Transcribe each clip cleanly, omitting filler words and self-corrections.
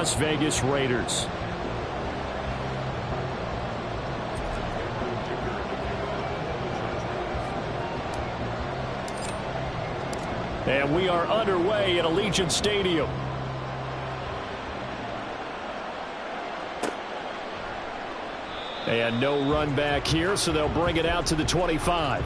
Las Vegas Raiders. And we are underway at Allegiant Stadium. And no run back here, so they'll bring it out to the 25.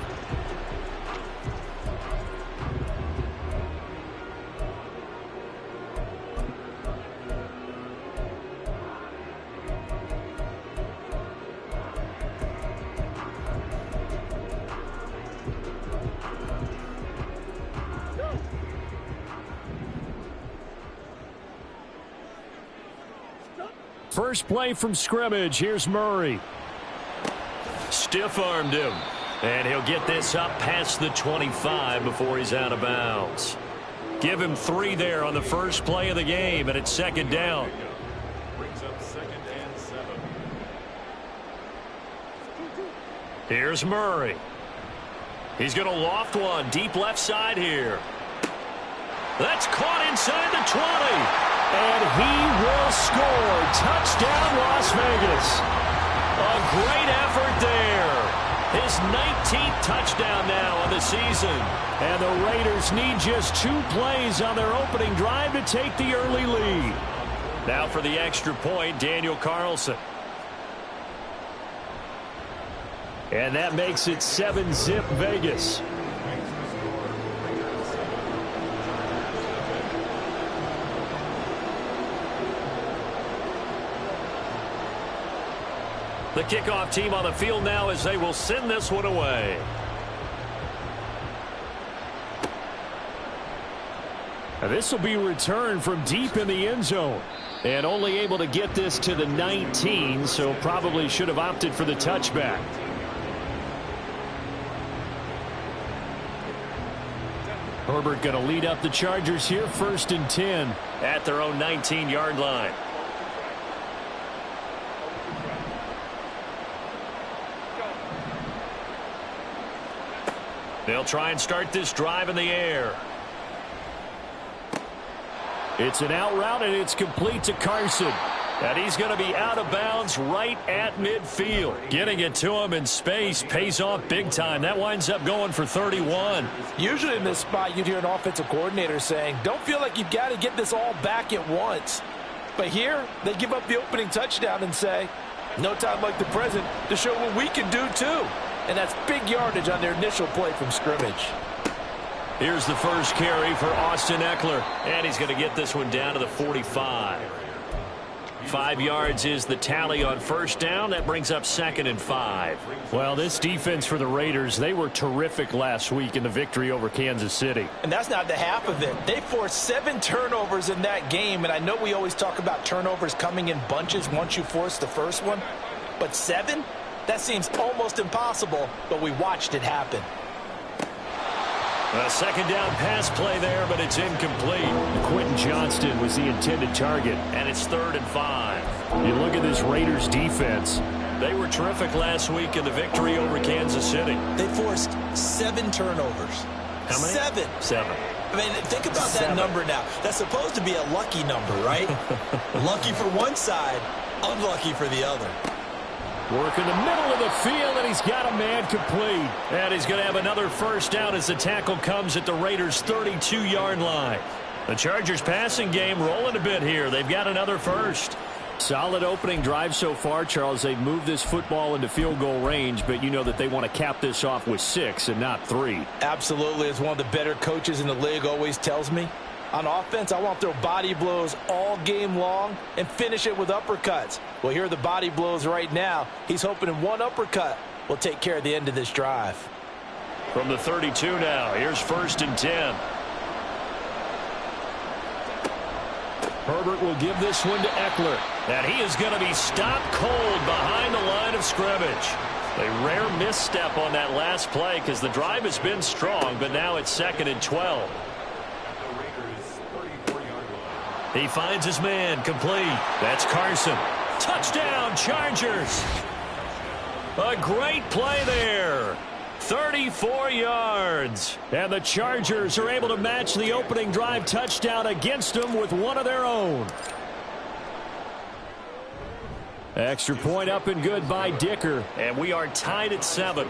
First play from scrimmage. Here's Murray. Stiff-armed him. And he'll get this up past the 25 before he's out of bounds. Give him 3 there on the first play of the game, and it's second down. Brings up 2nd and 7. Here's Murray. He's going to loft one deep left side here. That's caught inside the 20. And he will score. Touchdown, Las Vegas. A great effort there. His 19th touchdown now on the season. And the Raiders need just 2 plays on their opening drive to take the early lead. Now for the extra point, Daniel Carlson. And that makes it 7-zip Vegas. The kickoff team on the field now as they will send this one away. This will be returned from deep in the end zone. And only able to get this to the 19, so probably should have opted for the touchback. Herbert going to lead up the Chargers here, 1st and 10 at their own 19-yard line. They'll try and start this drive in the air. It's an out route, and it's complete to Carson. And he's going to be out of bounds right at midfield. Getting it to him in space pays off big time. That winds up going for 31. Usually in this spot, you'd hear an offensive coordinator saying, don't feel like you've got to get this all back at once. But here, they give up the opening touchdown and say, no time like the present to show what we can do too. And that's big yardage on their initial play from scrimmage. Here's the first carry for Austin Ekeler. And he's going to get this one down to the 45. 5 yards is the tally on first down. That brings up 2nd and 5. Well, this defense for the Raiders, they were terrific last week in the victory over Kansas City. And that's not the half of it. They forced 7 turnovers in that game. And I know we always talk about turnovers coming in bunches once you force the first one. But 7? That seems almost impossible, but we watched it happen. A second down pass play there, but it's incomplete. Quentin Johnston was the intended target, and it's 3rd and 5. You look at this Raiders defense. They were terrific last week in the victory over Kansas City. They forced 7 turnovers. How many? 7. 7. I mean, think about that number now. That's supposed to be a lucky number, right? Lucky for one side, unlucky for the other. Work in the middle of the field, and he's got a man complete. And he's going to have another first down as the tackle comes at the Raiders' 32-yard line. The Chargers passing game rolling a bit here. They've got another first. Solid opening drive so far, Charles. They've moved this football into field goal range, but you know that they want to cap this off with 6 and not 3. Absolutely. As one of the better coaches in the league always tells me, on offense, I want to throw body blows all game long and finish it with uppercuts. Well, here are the body blows right now. He's hoping in one uppercut will take care of the end of this drive. From the 32 now, here's 1st and 10. Herbert will give this one to Ekeler. And he is going to be stopped cold behind the line of scrimmage. A rare misstep on that last play because the drive has been strong, but now it's 2nd and 12. He finds his man complete. That's Carson. Touchdown, Chargers. A great play there. 34 yards. And the Chargers are able to match the opening drive touchdown against them with one of their own. Extra point up and good by Dicker. And we are tied at 7.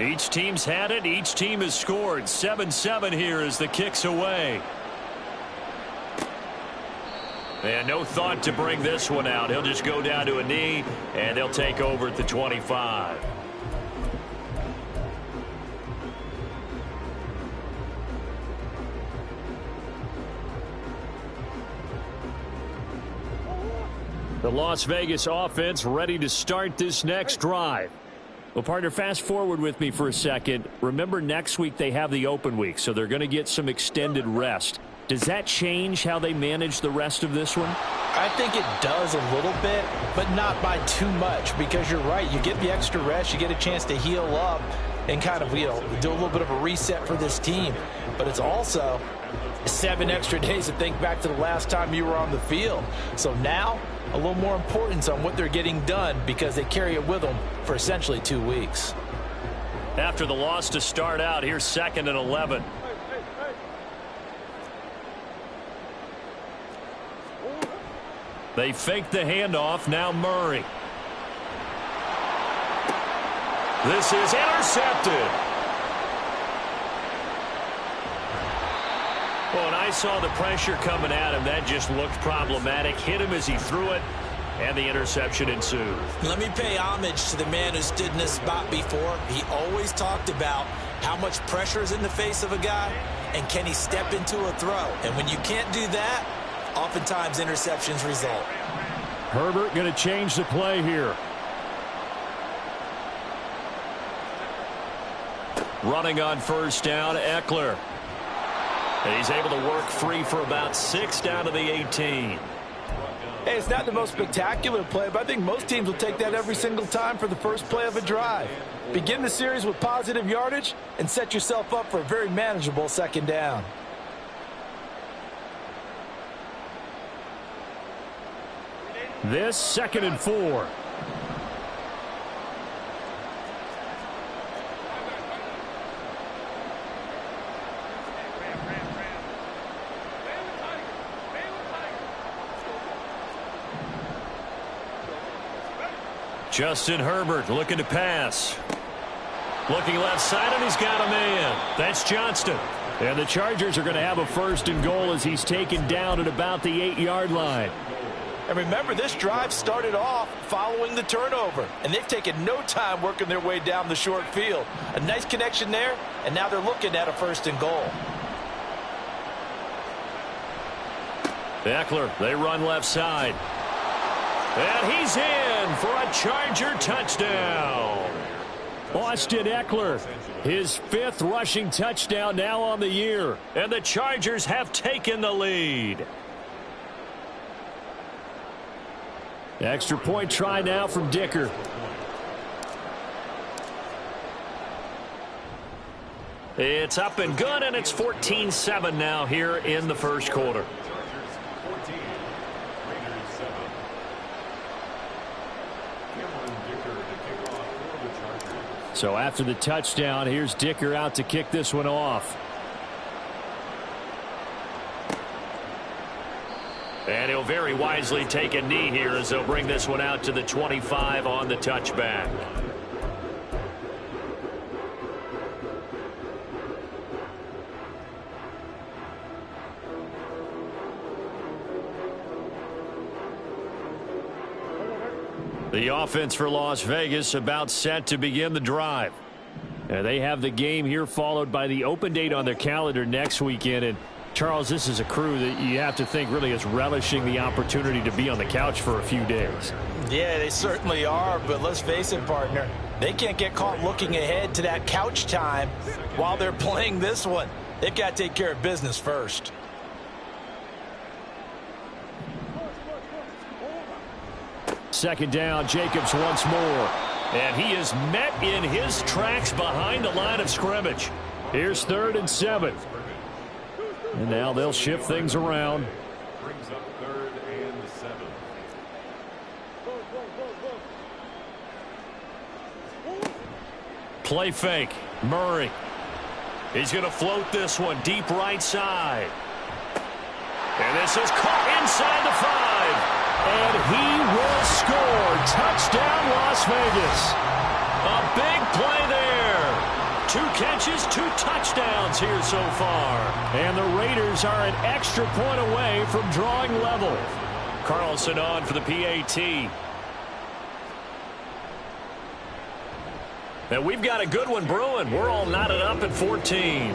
Each team's had it. Each team has scored. 7-7 here as the kick's away. And no thought to bring this one out. He'll just go down to a knee, and they'll take over at the 25. The Las Vegas offense ready to start this next drive. Well, partner, fast forward with me for a second. Remember, next week they have the open week, so they're going to get some extended rest. Does that change how they manage the rest of this one? I think it does a little bit, but not by too much, because you're right. You get the extra rest, you get a chance to heal up and kind of, do a little bit of a reset for this team. But it's also 7 extra days to think back to the last time you were on the field. So now, a little more importance on what they're getting done because they carry it with them for essentially 2 weeks. After the loss to start out, here's 2nd and 11. They fake the handoff. Now Murray. This is intercepted. Well, when I saw the pressure coming at him, that just looked problematic. Hit him as he threw it, and the interception ensued. Let me pay homage to the man who stood in this spot before. He always talked about how much pressure is in the face of a guy, and can he step into a throw. And when you can't do that, oftentimes interceptions result. Herbert going to change the play here. Running on first down, Eckler. And he's able to work free for about 6 down to the 18. Hey, it's not the most spectacular play, but I think most teams will take that every single time for the first play of a drive. Begin the series with positive yardage and set yourself up for a very manageable 2nd down. This 2nd and 4. Justin Herbert looking to pass. Looking left side, and he's got a man. That's Johnston. And the Chargers are going to have a 1st and goal as he's taken down at about the 8-yard line. And remember, this drive started off following the turnover, and they've taken no time working their way down the short field. A nice connection there, and now they're looking at a 1st and goal. Eckler, they run left side. And he's in for a Charger touchdown. Austin Eckler, his 5th rushing touchdown now on the year. And the Chargers have taken the lead. Extra point try now from Dicker. It's up and good, and it's 14-7 now here in the first quarter. So after the touchdown, here's Dicker out to kick this one off. And he'll very wisely take a knee here as they'll bring this one out to the 25 on the touchback. The offense for Las Vegas about set to begin the drive. And they have the game here followed by the open date on their calendar next weekend. And Charles, this is a crew that you have to think really is relishing the opportunity to be on the couch for a few days. Yeah, they certainly are, but let's face it, partner. They can't get caught looking ahead to that couch time while they're playing this one. They've got to take care of business first. Second down, Jacobs once more. And he is met in his tracks behind the line of scrimmage. Here's 3rd and 7. And now they'll shift things around. Brings up 3rd and 7. Play fake. Murray. He's going to float this one deep right side. And this is caught inside the 5. And he will score. Touchdown, Las Vegas. A big play there. 2 catches, 2 touchdowns here so far. And the Raiders are an extra point away from drawing level. Carlson on for the PAT. And we've got a good one brewing. We're all knotted up at 14.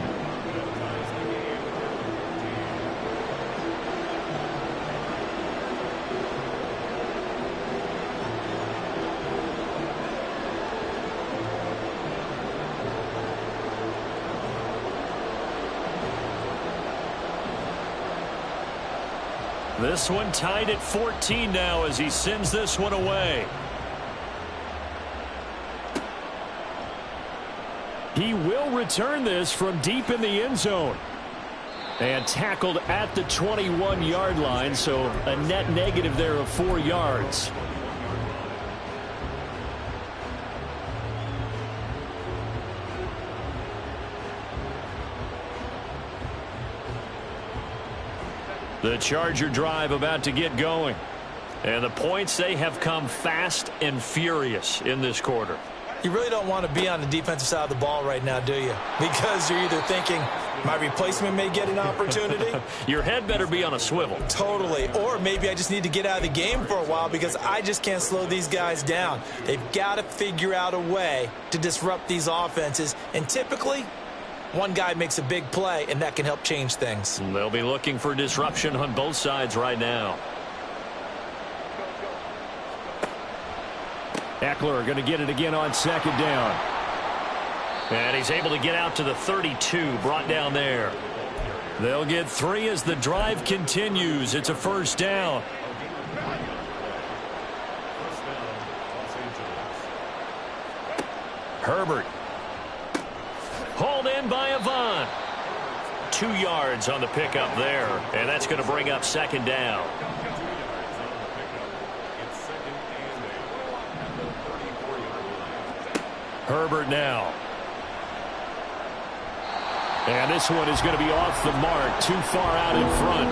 This one tied at 14 now as he sends this one away. He will return this from deep in the end zone. And tackled at the 21-yard line, so a net negative there of 4 yards. The Charger drive about to get going. And the points, they have come fast and furious in this quarter. You really don't want to be on the defensive side of the ball right now, do you? Because you're either thinking, my replacement may get an opportunity. Your head better be on a swivel. Totally. Or maybe I just need to get out of the game for a while because I just can't slow these guys down. They've got to figure out a way to disrupt these offenses. And typically, one guy makes a big play, and that can help change things. They'll be looking for disruption on both sides right now. Eckler going to get it again on second down. And he's able to get out to the 32, brought down there. They'll get 3 as the drive continues. It's a first down. Herbert. Hauled in by Avant. 2 yards on the pickup there. And that's going to bring up second down. Herbert now. And this one is going to be off the mark. Too far out in front.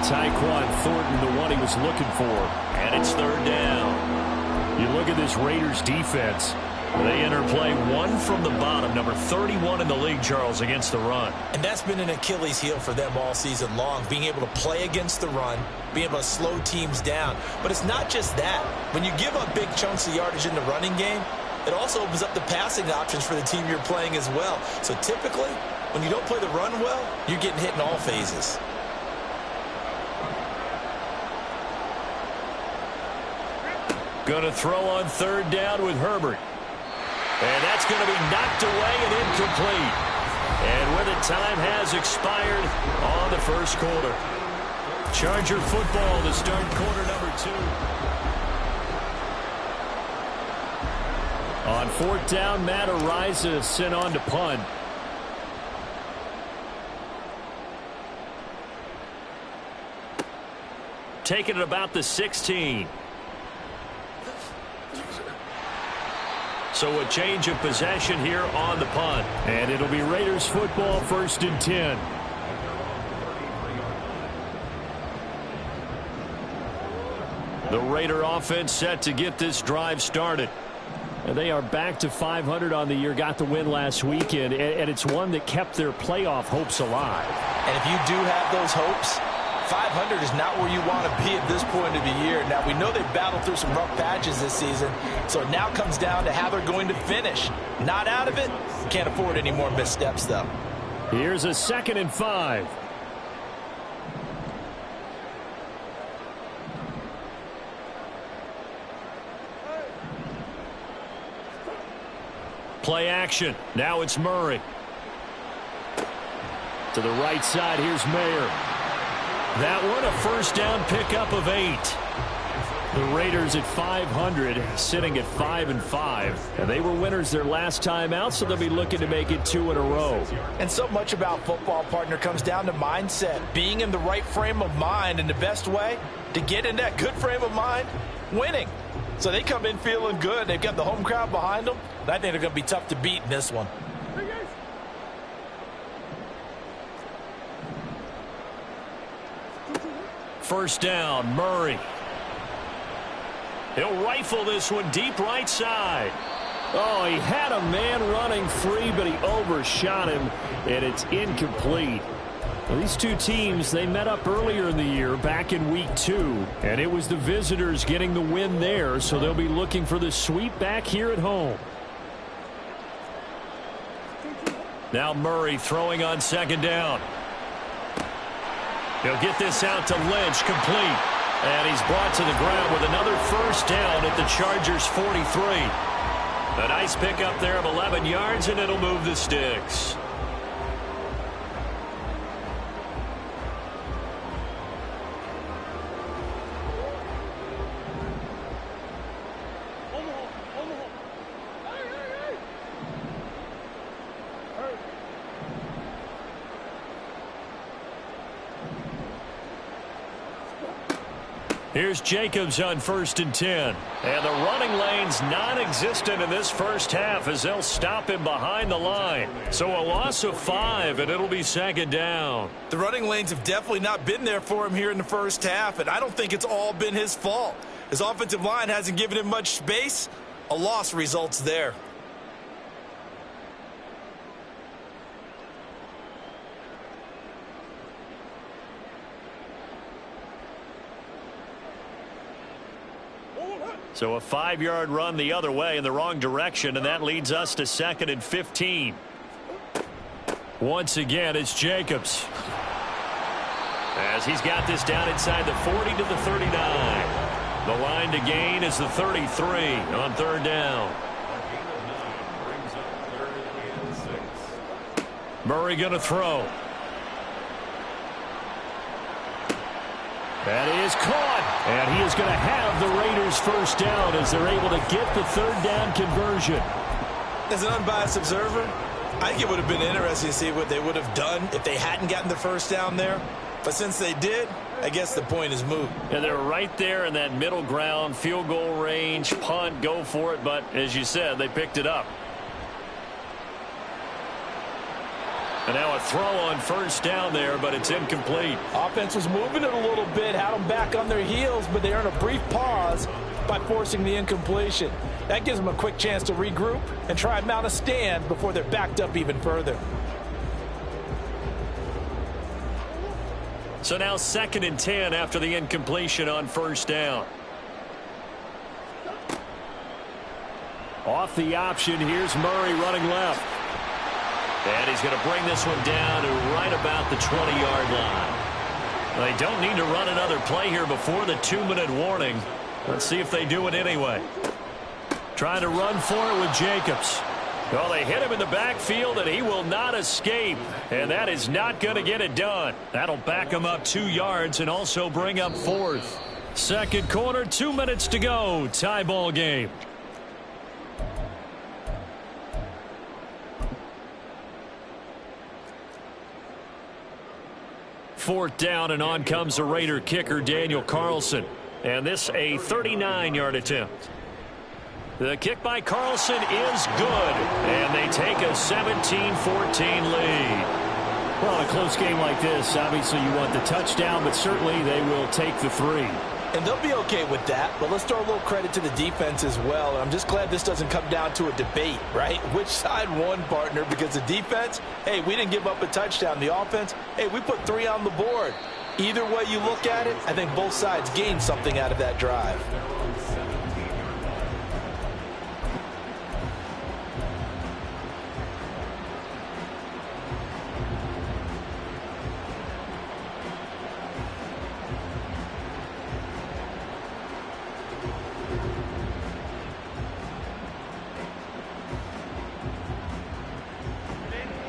Tyquan Thornton, the one he was looking for. And it's third down. You look at this Raiders defense. They enter play 1 from the bottom. Number 31 in the league, Charles, against the run. And that's been an Achilles heel for them all season long. Being able to play against the run. Being able to slow teams down. But it's not just that. When you give up big chunks of yardage in the running game, it also opens up the passing options for the team you're playing as well. So typically, when you don't play the run well, you're getting hit in all phases. Going to throw on third down with Herbert. And that's going to be knocked away and incomplete. And with it, time has expired on the first quarter. Charger football to start quarter number 2. On fourth down, Matt Araiza sent on to punt. Taking it about the 16. So a change of possession here on the punt. And it'll be Raiders football, 1st and 10. The Raider offense set to get this drive started. And they are back to 500 on the year, got the win last weekend, and it's one that kept their playoff hopes alive. And if you do have those hopes, 500 is not where you want to be at this point of the year. Now, we know they've battled through some rough patches this season, so it now comes down to how they're going to finish. Not out of it. Can't afford any more missteps, though. Here's a 2nd and 5. Play action. Now it's Murray. To the right side, here's Mayer. That one, a first down pickup of 8. The Raiders at 500, sitting at 5-5. And they were winners their last time out, so they'll be looking to make it 2 in a row. And so much about football, partner, comes down to mindset. Being in the right frame of mind, and the best way to get in that good frame of mind, winning. So they come in feeling good. They've got the home crowd behind them. And I think they're going to be tough to beat in this one. First down, Murray. He'll rifle this one deep right side. Oh, he had a man running free, but he overshot him, and it's incomplete. Well, these two teams, they met up earlier in the year, back in week 2, and it was the visitors getting the win there, so they'll be looking for the sweep back here at home. Now Murray throwing on second down. He'll get this out to Lynch, complete. And he's brought to the ground with another first down at the Chargers' 43. A nice pickup there of 11 yards, and it'll move the sticks. Here's Jacobs on 1st and 10. And the running lane's non-existent in this first half as they'll stop him behind the line. So a loss of 5, and it'll be second down. The running lanes have definitely not been there for him here in the first half, and I don't think it's all been his fault. His offensive line hasn't given him much space. A loss results there. So a 5-yard run the other way in the wrong direction, and that leads us to 2nd and 15. Once again, it's Jacobs. As he's got this down inside the 40 to the 39. The line to gain is the 33 on 3rd down. Murray going to throw. That is caught, and he is going to have the Raiders first down as they're able to get the 3rd down conversion. As an unbiased observer, I think it would have been interesting to see what they would have done if they hadn't gotten the first down there. But since they did, I guess the point is moot. And they're right there in that middle ground, field goal range, punt, go for it. But as you said, they picked it up. And now a throw on first down there, but it's incomplete. Offense was moving it a little bit, had them back on their heels, but they earned a brief pause by forcing the incompletion. That gives them a quick chance to regroup and try and mount a stand before they're backed up even further. So now 2nd and 10 after the incompletion on first down. Off the option, here's Murray running left. And he's going to bring this one down to right about the 20-yard line. They don't need to run another play here before the 2-minute warning. Let's see if they do it anyway. Trying to run for it with Jacobs. Well, they hit him in the backfield, and he will not escape. And that is not going to get it done. That'll back him up 2 yards and also bring up 4th. Second quarter, 2 minutes to go. Tie ball game. Fourth down, and on comes the Raider kicker, Daniel Carlson. And this a 39-yard attempt. The kick by Carlson is good, and they take a 17-14 lead. Well, in a close game like this, obviously you want the touchdown, but certainly they will take the 3. And they'll be okay with that, but let's throw a little credit to the defense as well. And I'm just glad this doesn't come down to a debate, right? Which side won, partner? Because the defense, hey, we didn't give up a touchdown. The offense, hey, we put 3 on the board. Either way you look at it, I think both sides gained something out of that drive.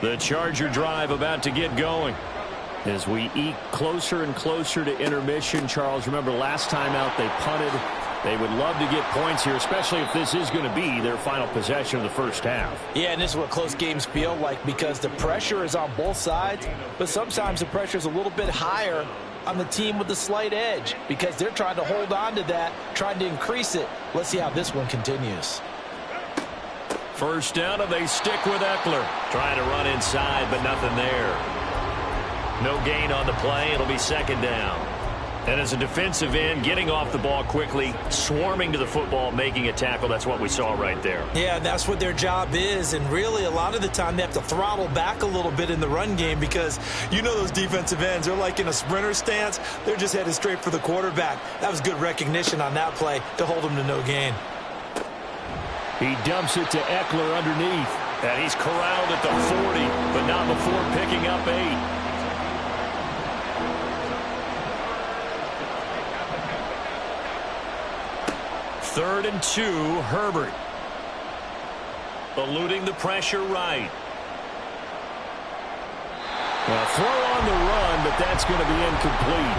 The Charger drive about to get going. As we eke closer and closer to intermission, Charles, remember last time out they punted. They would love to get points here, especially if this is going to be their final possession of the first half. Yeah, and this is what close games feel like because the pressure is on both sides, but sometimes the pressure is a little bit higher on the team with the slight edge because they're trying to hold on to that, trying to increase it. Let's see how this one continues. First down, and they stick with Eckler. Trying to run inside, but nothing there. No gain on the play. It'll be second down. And as a defensive end, getting off the ball quickly, swarming to the football, making a tackle, that's what we saw right there. Yeah, that's what their job is. And really, a lot of the time, they have to throttle back a little bit in the run game because you know those defensive ends, they're like in a sprinter stance. They're just headed straight for the quarterback. That was good recognition on that play to hold them to no gain. He dumps it to Eckler underneath. And he's corralled at the 40, but not before picking up 8. Third and 2, Herbert. Eluding the pressure right. Well, throw on the run, but that's going to be incomplete.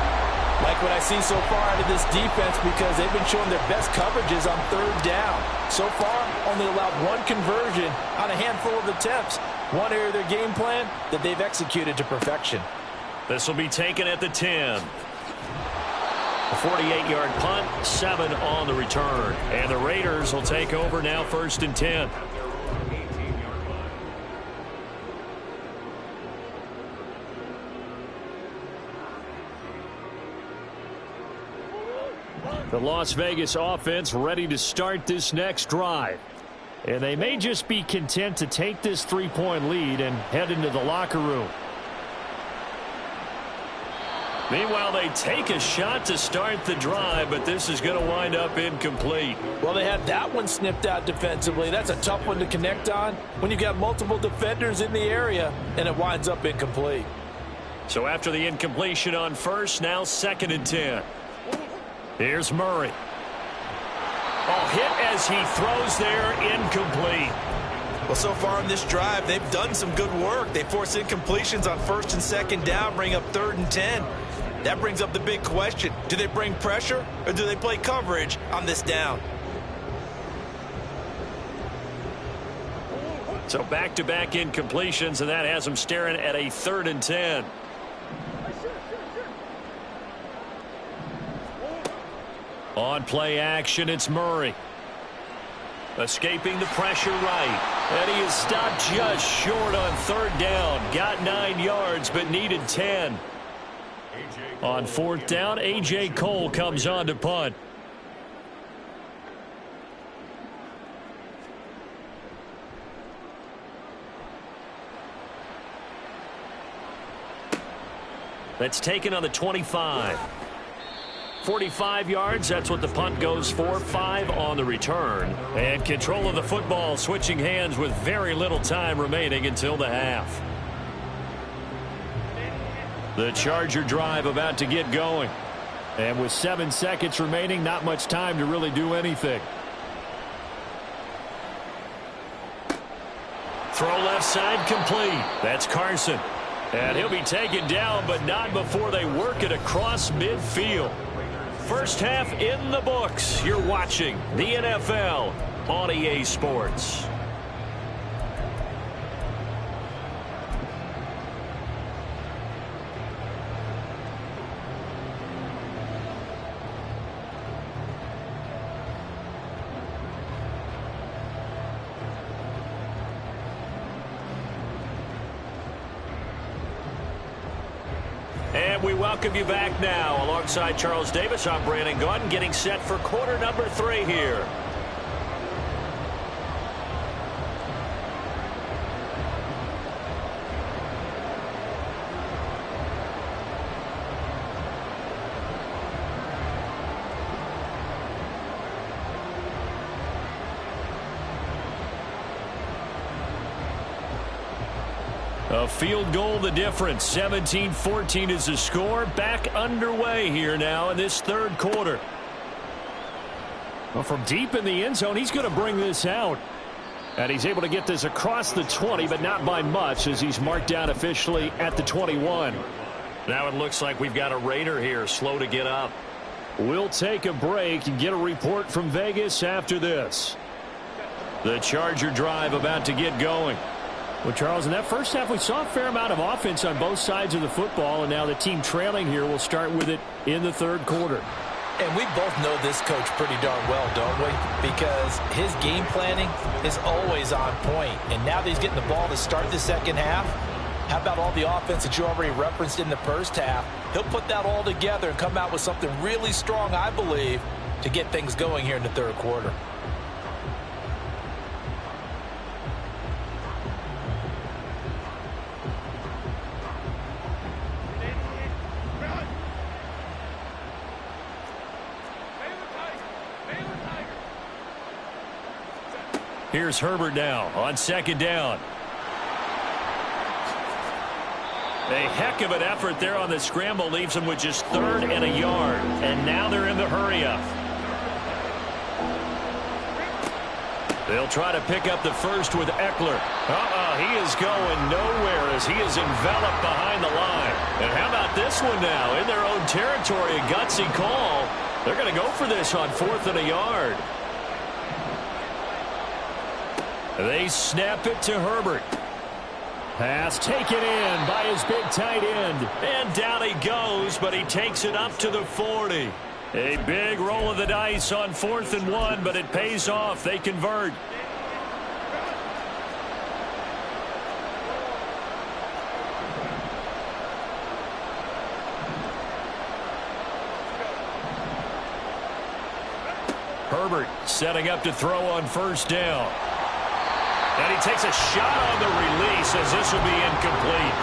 Like what I see so far out of this defense because they've been showing their best coverages on third down. So far, only allowed one conversion on a handful of attempts. One area of their game plan that they've executed to perfection. This will be taken at the 10. A 48-yard punt, 7 on the return. And the Raiders will take over now, first and 10. The Las Vegas offense ready to start this next drive. And they may just be content to take this 3-point lead and head into the locker room. Meanwhile, they take a shot to start the drive, but this is going to wind up incomplete. Well, they had that one snipped out defensively. That's a tough one to connect on when you've got multiple defenders in the area, and it winds up incomplete. So after the incompletion on first, now second and 10. Here's Murray. Oh, hit as he throws there, incomplete. Well, so far in this drive, they've done some good work. They force incompletions on first and second down, bring up third and 10. That brings up the big question. Do they bring pressure or do they play coverage on this down? So back-to-back incompletions, and that has them staring at a third and 10. On play action, it's Murray. Escaping the pressure right. And he is stopped just short on third down. Got 9 yards, but needed 10. On fourth down, A.J. Cole comes on to punt. That's taken on the 25. 45 yards, that's what the punt goes for. 5 on the return. And control of the football, switching hands with very little time remaining until the half. The Charger drive about to get going. And with 7 seconds remaining, not much time to really do anything. Throw left side complete. That's Carson. And he'll be taken down, but not before they work it across midfield. First half in the books. You're watching the NFL on EA Sports. And we welcome you back now. Alongside Charles Davis, I'm Brandon Gaudin, getting set for quarter number 3 here. A field goal the difference. 17-14 is the score. Back underway here now in this third quarter. Well, from deep in the end zone, he's going to bring this out. And he's able to get this across the 20, but not by much as he's marked down officially at the 21. Now it looks like we've got a Raider here, slow to get up. We'll take a break and get a report from Vegas after this. The Charger drive about to get going. Well, Charles, in that first half, we saw a fair amount of offense on both sides of the football, and now the team trailing here will start with it in the third quarter. And we both know this coach pretty darn well, don't we? Because his game planning is always on point. And now that he's getting the ball to start the second half, how about all the offense that you already referenced in the first half? He'll put that all together and come out with something really strong, I believe, to get things going here in the third quarter. Here's Herbert now on second down. A heck of an effort there on the scramble leaves them with just 3rd and a yard. And now they're in the hurry-up. They'll try to pick up the first with Eckler. He is going nowhere as he is enveloped behind the line. And how about this one now? In their own territory, a gutsy call. They're going to go for this on 4th and a yard. They snap it to Herbert. Pass taken in by his big tight end. And down he goes, but he takes it up to the 40. A big roll of the dice on 4th and 1, but it pays off. They convert. Herbert setting up to throw on first down. And he takes a shot on the release as this will be incomplete.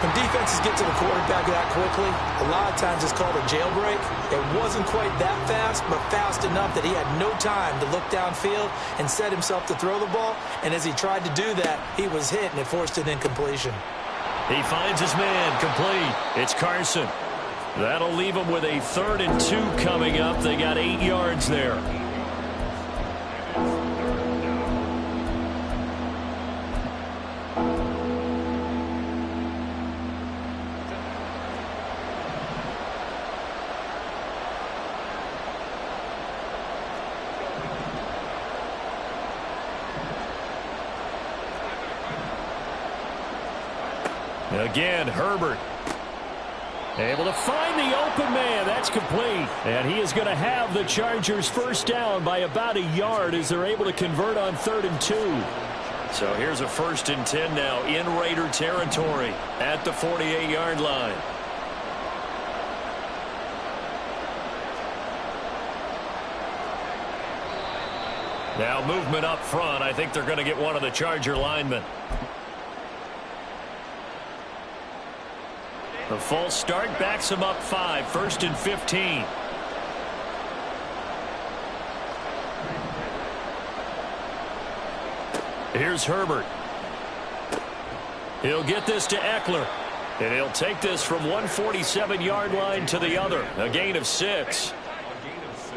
When defenses get to the quarterback that quickly, a lot of times it's called a jailbreak. It wasn't quite that fast, but fast enough that he had no time to look downfield and set himself to throw the ball. And as he tried to do that, he was hit, and it forced an incompletion. He finds his man complete. It's Carson. That'll leave him with a 3rd and 2 coming up. They got 8 yards there. Again, Herbert able to find the open man. That's complete. And he is going to have the Chargers first down by about a yard as they're able to convert on 3rd and 2. So here's a 1st and 10 now in Raider territory at the 48-yard line. Now movement up front. I think they're going to get one of the Charger linemen. The false start backs him up 5. 1st and 15. Here's Herbert. He'll get this to Eckler. And he'll take this from 147-yard line to the other. A gain of 6. A gain of 6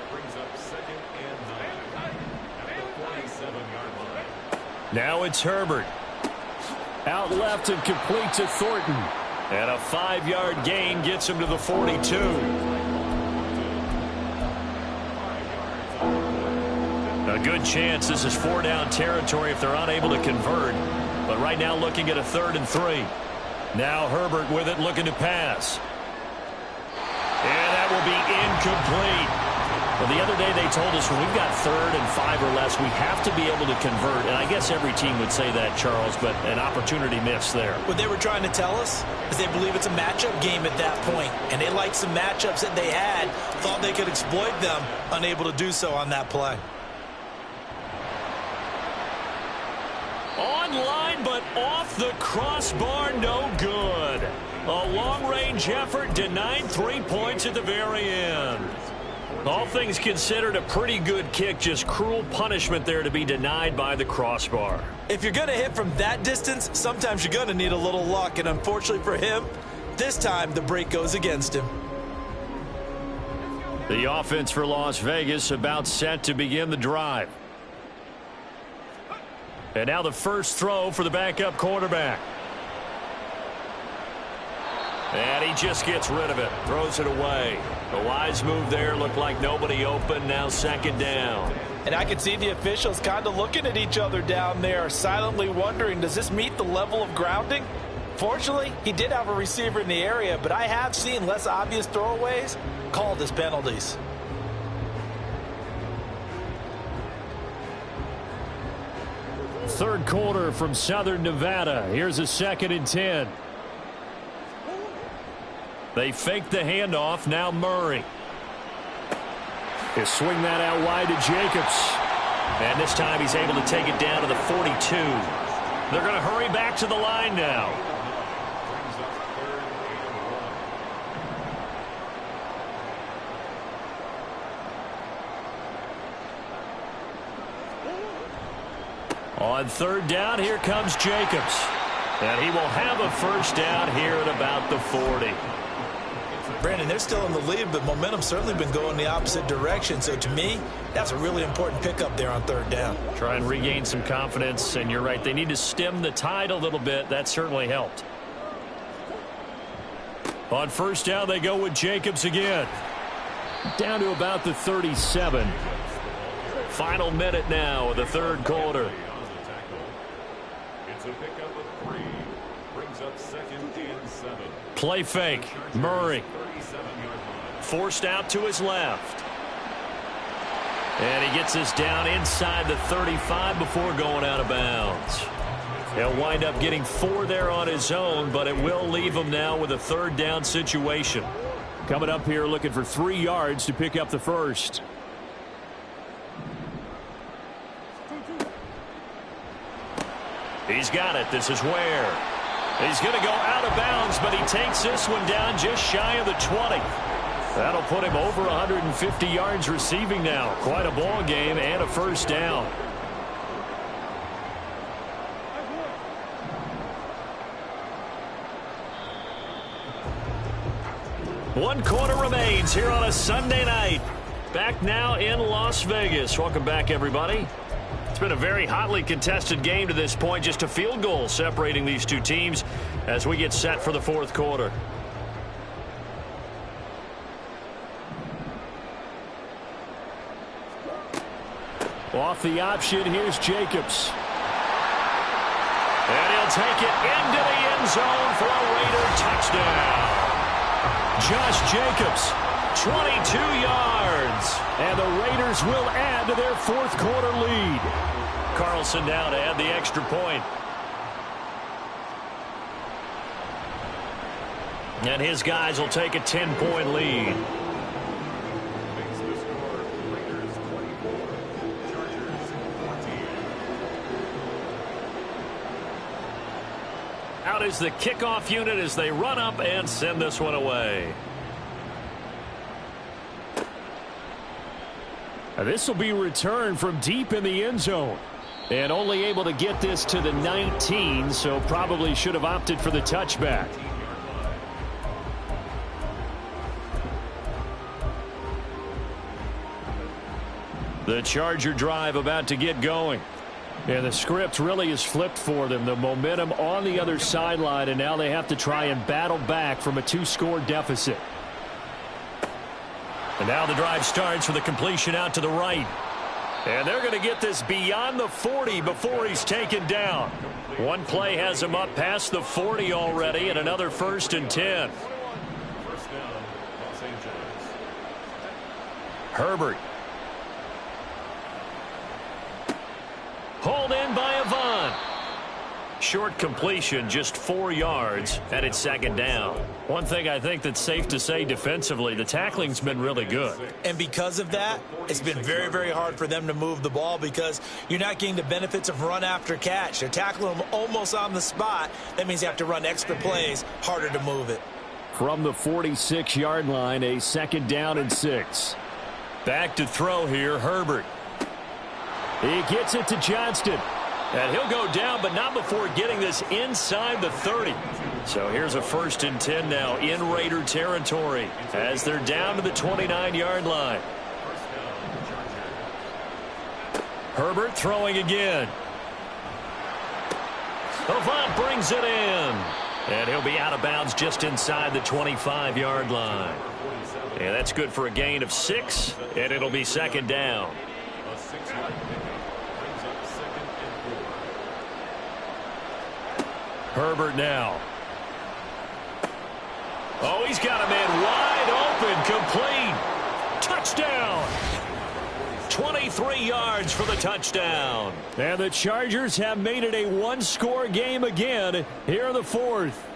brings up 2nd and 9 at the 47-yard line. Now it's Herbert. Out left and complete to Thornton. And a 5-yard gain gets him to the 42. A good chance this is 4-down territory if they're unable to convert. But right now looking at a 3rd and 3. Now Herbert with it, looking to pass. And that will be incomplete. Well, the other day they told us when we've got 3rd and 5 or less, we have to be able to convert. And I guess every team would say that, Charles, but an opportunity missed there. What they were trying to tell us is they believe it's a matchup game at that point. And they liked some matchups that they had, thought they could exploit them, unable to do so on that play. Online, but off the crossbar, no good. A long-range effort denied 3 points at the very end. All things considered, a pretty good kick, just cruel punishment there to be denied by the crossbar. If you're going to hit from that distance, sometimes you're going to need a little luck, and unfortunately for him, this time the break goes against him. The offense for Las Vegas about set to begin the drive. And now the first throw for the backup quarterback. And he just gets rid of it, throws it away. A wise move there, looked like nobody open, now 2nd down. And I could see the officials kind of looking at each other down there, silently wondering, does this meet the level of grounding? Fortunately, he did have a receiver in the area, but I have seen less obvious throwaways called as penalties. Third quarter from Southern Nevada. Here's a 2nd and 10. They fake the handoff. Now Murray. He'll swing that out wide to Jacobs. And this time he's able to take it down to the 42. They're going to hurry back to the line now. On 3rd down, here comes Jacobs. And he will have a first down here at about the 40. Brandon, they're still in the lead, but momentum's certainly been going the opposite direction. So to me, that's a really important pickup there on 3rd down. Try and regain some confidence, and you're right. They need to stem the tide a little bit. That certainly helped. On 1st down, they go with Jacobs again. Down to about the 37. Final minute now of the 3rd quarter. It's a pickup of 3. Brings up 2nd and 7. Play fake. Murray. Forced out to his left. And he gets this down inside the 35 before going out of bounds. He'll wind up getting 4 there on his own, but it will leave him now with a 3rd down situation. Coming up here looking for 3 yards to pick up the first. He's got it. This is Ware. He's going to go out of bounds, but he takes this one down just shy of the 20. That'll put him over 150 yards receiving now. Quite a ball game and a first down. One quarter remains here on a Sunday night. Back now in Las Vegas. Welcome back, everybody. It's been a very hotly contested game to this point. Just a field goal separating these two teams as we get set for the 4th quarter. Off the option, here's Jacobs. And he'll take it into the end zone for a Raider touchdown. Josh Jacobs, 22 yards. and the Raiders will add to their 4th quarter lead. Carlson now to add the extra point. And his guys will take a 10-point lead. Makes the score Raiders 24, Chargers 14. Out is the kickoff unit as they run up and send this one away. This will be returned from deep in the end zone. And only able to get this to the 19, so probably should have opted for the touchback. The Charger drive about to get going. And the script really is flipped for them. The momentum on the other sideline, and now they have to try and battle back from a 2-score deficit. And now the drive starts with a completion out to the right. And they're going to get this beyond the 40 before he's taken down. One play has him up past the 40 already, and another 1st and 10. First down, Los Angeles. Herbert. Hauled in by Avant. Short completion, just 4 yards, and it's 2nd down. One thing I think that's safe to say defensively, the tackling's been really good. And because of that, it's been very, very hard for them to move the ball because you're not getting the benefits of run after catch. They're tackling them almost on the spot. That means you have to run extra plays, harder to move it. From the 46-yard line, a 2nd down and 6. Back to throw here, Herbert. He gets it to Johnston. And he'll go down, but not before getting this inside the 30. So here's a 1st and 10 now in Raider territory as they're down to the 29-yard line. Herbert throwing again. Avant brings it in. And he'll be out of bounds just inside the 25-yard line. And that's good for a gain of 6, and it'll be 2nd down. A 6-yard pickup brings up 2nd and 4. Herbert now. Oh, he's got a man wide open, complete. Touchdown. 23 yards for the touchdown. And the Chargers have made it a one-score game again here in the fourth.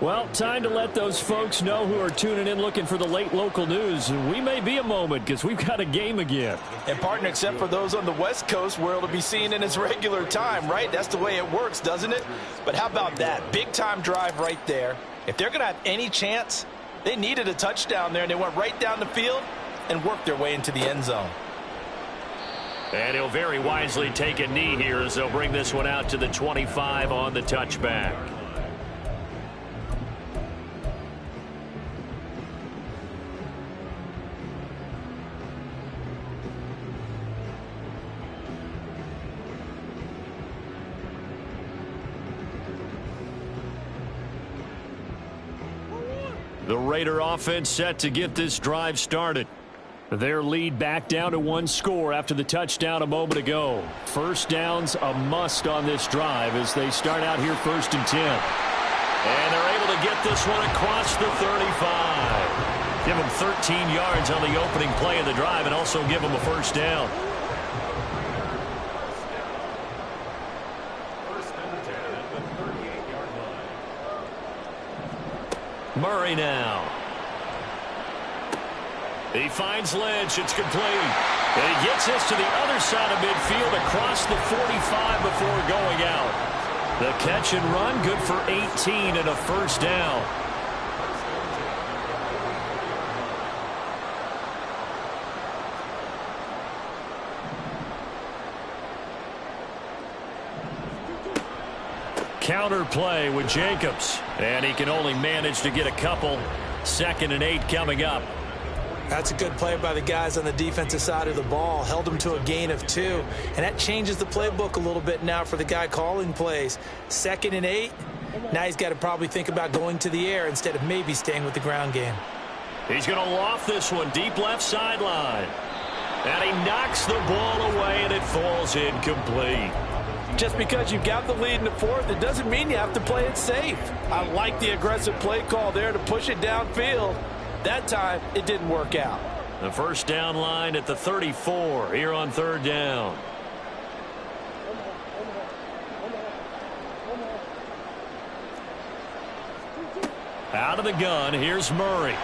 Well, time to let those folks know who are tuning in looking for the late local news. We may be a moment because we've got a game again. And, partner, except for those on the West Coast where it'll be seen in its regular time, right? That's the way it works, doesn't it? But how about that? Big-time drive right there. If they're going to have any chance, they needed a touchdown there, and they went right down the field and worked their way into the end zone. And he'll very wisely take a knee here as they'll bring this one out to the 25 on the touchback. The Raider offense set to get this drive started. Their lead back down to one score after the touchdown a moment ago. First down's a must on this drive as they start out here 1st and 10. And they're able to get this one across the 35. Give them 13 yards on the opening play of the drive and also give them a first down. Murray now. He finds Lynch. It's complete. And he gets this to the other side of midfield across the 45 before going out. The catch and run good for 18 and a first down. Counter play with Jacobs. And he can only manage to get a couple. 2nd and 8 coming up. That's a good play by the guys on the defensive side of the ball. Held them to a gain of 2. And that changes the playbook a little bit now for the guy calling plays. 2nd and 8. Now he's got to probably think about going to the air instead of maybe staying with the ground game. He's going to loft this one deep left sideline. And he knocks the ball away and it falls incomplete. Just because you've got the lead in the fourth, it doesn't mean you have to play it safe. I like the aggressive play call there to push it downfield. That time, it didn't work out. The first down line at the 34 here on 3rd down. Out of the gun, here's Murray.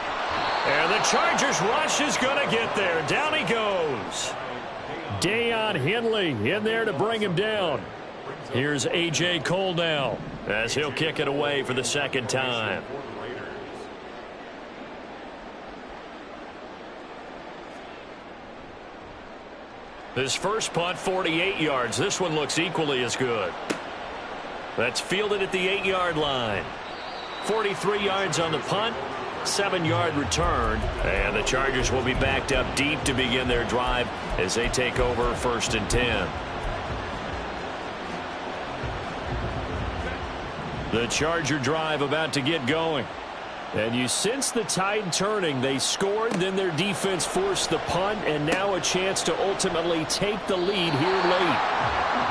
And the Chargers rush is going to get there. Down he goes. Deion Henley in there to bring him down. Here's A.J. Cole now as he'll kick it away for the 2nd time. His first punt, 48 yards. This one looks equally as good. That's fielded at the 8-yard line. 43 yards on the punt, 7-yard return. And the Chargers will be backed up deep to begin their drive as they take over 1st and 10. The Charger drive about to get going. And you sense the tide turning. They scored, then their defense forced the punt, and now a chance to ultimately take the lead here late.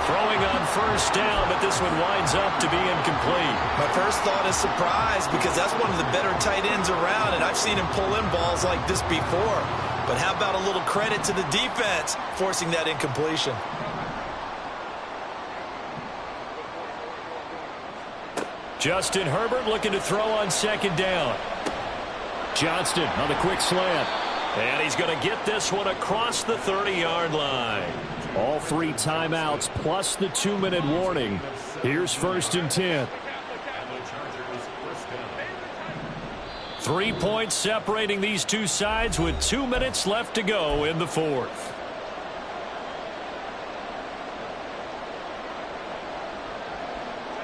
Throwing on first down, but this one winds up to be incomplete. My first thought is surprise because that's one of the better tight ends around, and I've seen him pull in balls like this before. But how about a little credit to the defense forcing that incompletion? Justin Herbert looking to throw on 2nd down. Johnston on the quick slant. And he's going to get this one across the 30-yard line. All 3 timeouts plus the 2-minute warning. Here's 1st and 10. 3 points separating these two sides with 2 minutes left to go in the fourth.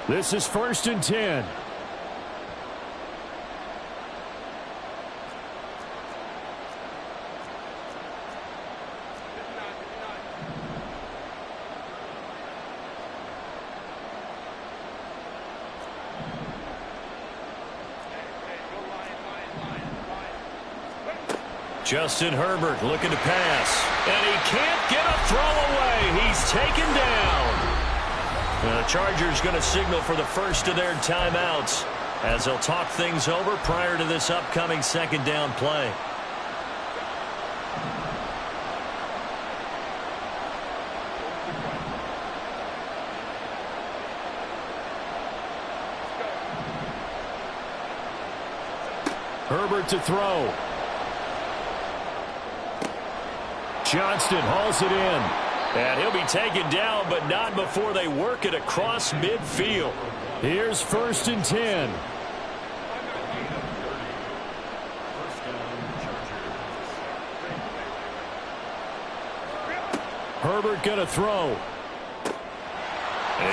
This is 1st and 10. Justin Herbert looking to pass. And he can't get a throw away. He's taken down. The Chargers going to signal for the first of their timeouts as they'll talk things over prior to this upcoming second down play. Herbert to throw. Johnston hauls it in. And he'll be taken down, but not before they work it across midfield. Here's 1st and 10. Herbert going to throw.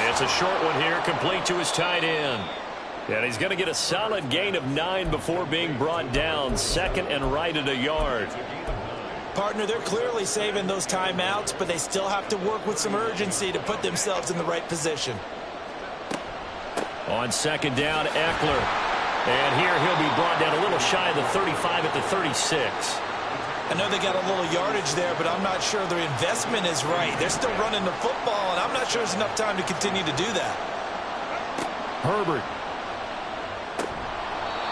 It's a short one here, complete to his tight end. And he's going to get a solid gain of 9 before being brought down. 2nd and right at a yard. Partner, they're clearly saving those timeouts, but they still have to work with some urgency to put themselves in the right position. On 2nd down, Eckler. And here he'll be brought down a little shy of the 35 at the 36. I know they got a little yardage there, but I'm not sure their investment is right. They're still running the football, and I'm not sure there's enough time to continue to do that. Herbert.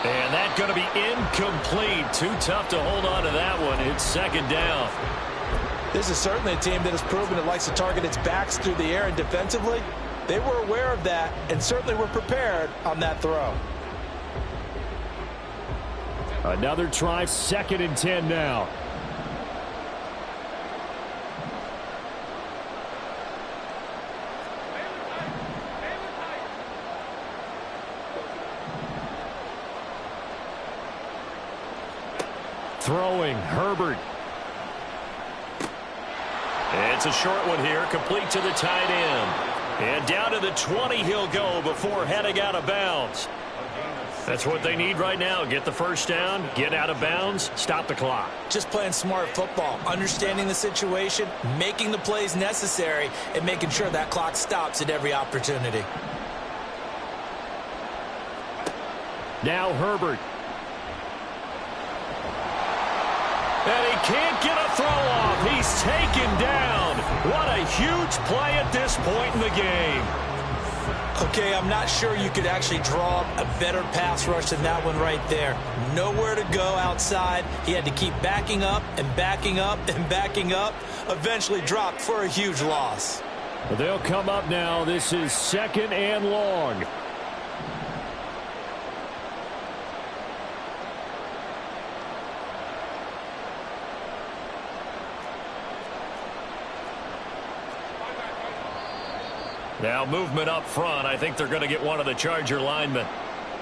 And that's going to be incomplete. Too tough to hold on to that one. It's 2nd down. This is certainly a team that has proven it likes to target its backs through the air, and defensively, they were aware of that and certainly were prepared on that throw. Another try, 2nd and 10 now. Throwing, Herbert. It's a short one here, complete to the tight end. And down to the 20 he'll go before heading out of bounds. That's what they need right now. Get the first down, get out of bounds, stop the clock. Just playing smart football, understanding the situation, making the plays necessary, and making sure that clock stops at every opportunity. Now Herbert. And he can't get a throw off. He's taken down. What a huge play at this point in the game. Okay, I'm not sure you could actually draw a better pass rush than that one right there. Nowhere to go outside. He had to keep backing up and backing up and backing up. Eventually dropped for a huge loss. They'll come up now. This is 2nd and long. Now movement up front. I think they're going to get one of the Charger linemen.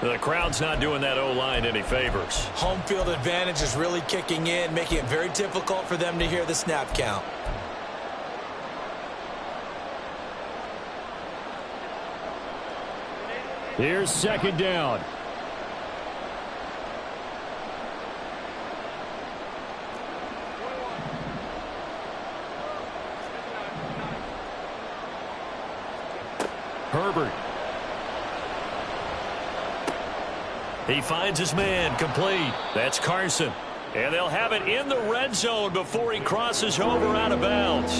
The crowd's not doing that O-line any favors. Home field advantage is really kicking in, making it very difficult for them to hear the snap count. Here's 2nd down. Herbert. He finds his man, complete. That's Carson. And they'll have it in the red zone before he crosses over out of bounds.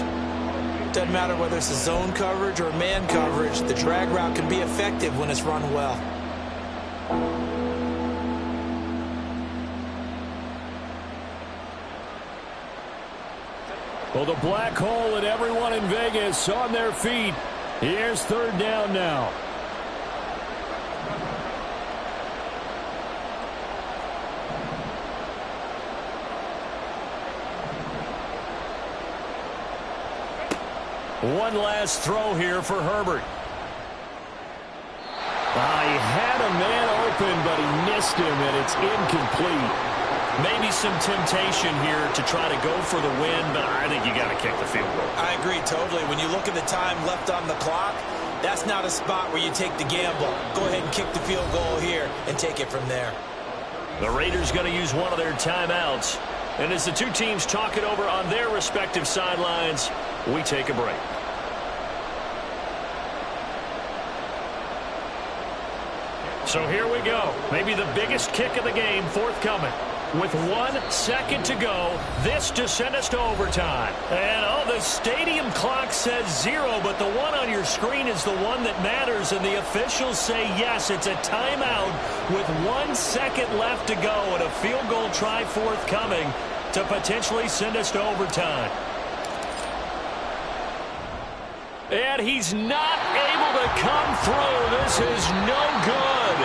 Doesn't matter whether it's a zone coverage or man coverage, the drag route can be effective when it's run well. Well, the black hole and everyone in Vegas on their feet. Here's 3rd down now. One last throw here for Herbert. He had a man open, but he missed him, and it's incomplete. Maybe some temptation here to try to go for the win, but I think you got to kick the field goal. I agree totally. When you look at the time left on the clock, that's not a spot where you take the gamble. Go ahead and kick the field goal here and take it from there. The Raiders going to use one of their timeouts. And as the two teams talk it over on their respective sidelines, we take a break. So here we go. Maybe the biggest kick of the game forthcoming. with 1 second to go. This to send us to overtime. And, the stadium clock says 0, but the one on your screen is the one that matters, and the officials say yes, it's a timeout with 1 second left to go and a field goal try forthcoming to potentially send us to overtime. And he's not able to come through. This is no good.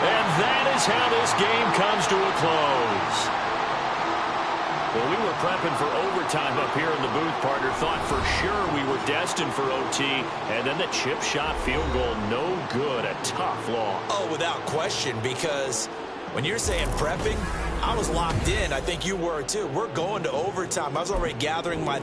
And that is how this game comes to a close. Well, we were prepping for overtime up here in the booth, partner. Thought for sure we were destined for OT. And then the chip shot field goal, no good. A tough loss. Oh, without question, because when you're saying prepping, I was locked in. I think you were too. We're going to overtime. I was already gathering my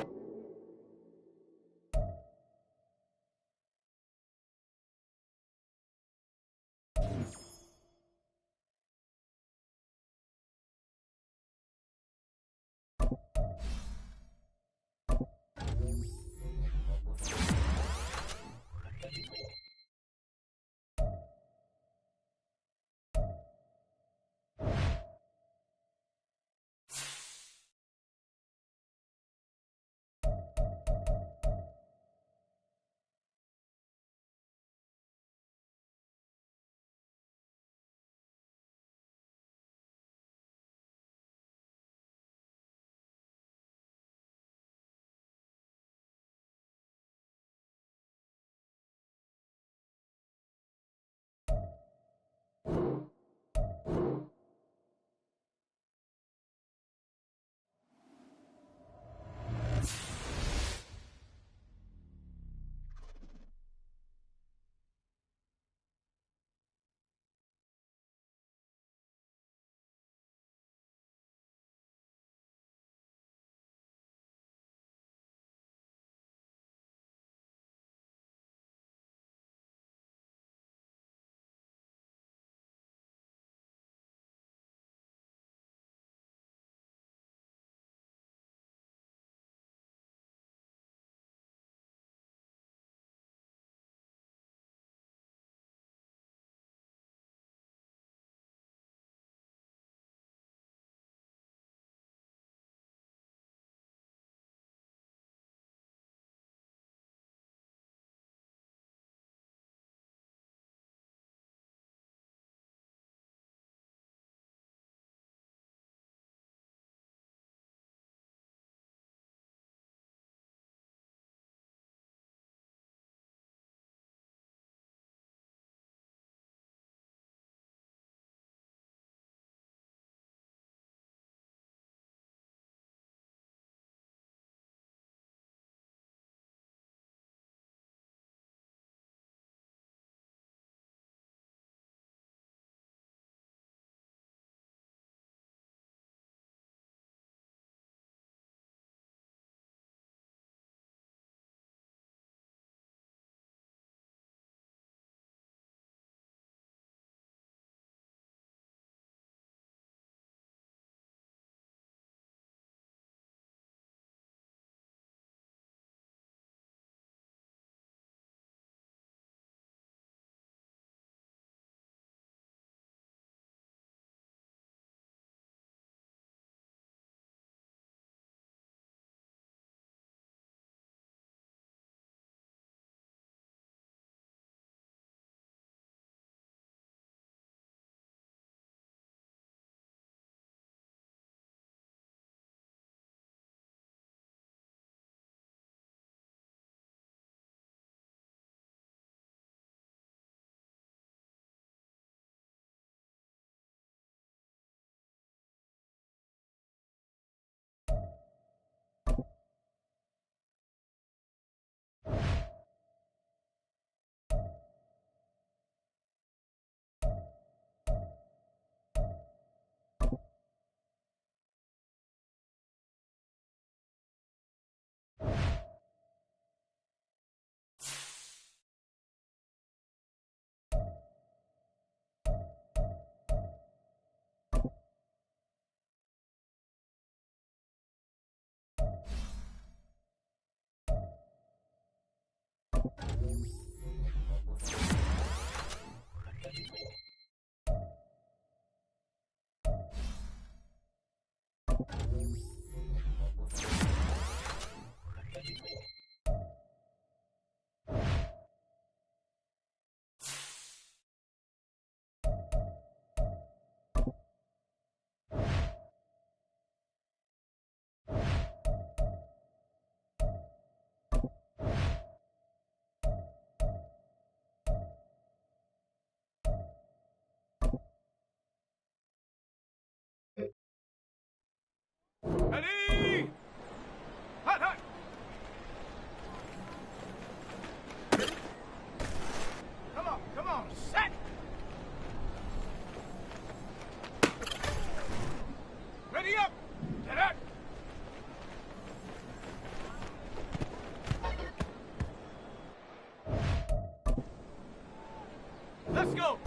go.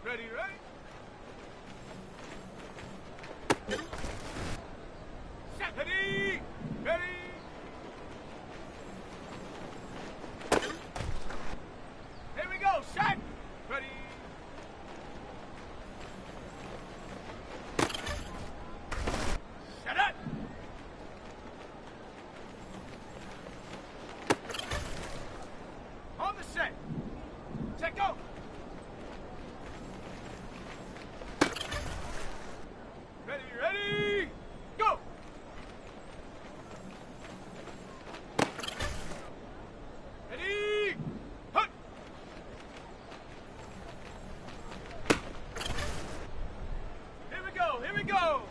Ready, ready? Set. Ready, ready. Here we go. Set. Ready. Set up. On the set. Set, go. Ready, ready, go. Ready, hut. Here we go, here we go.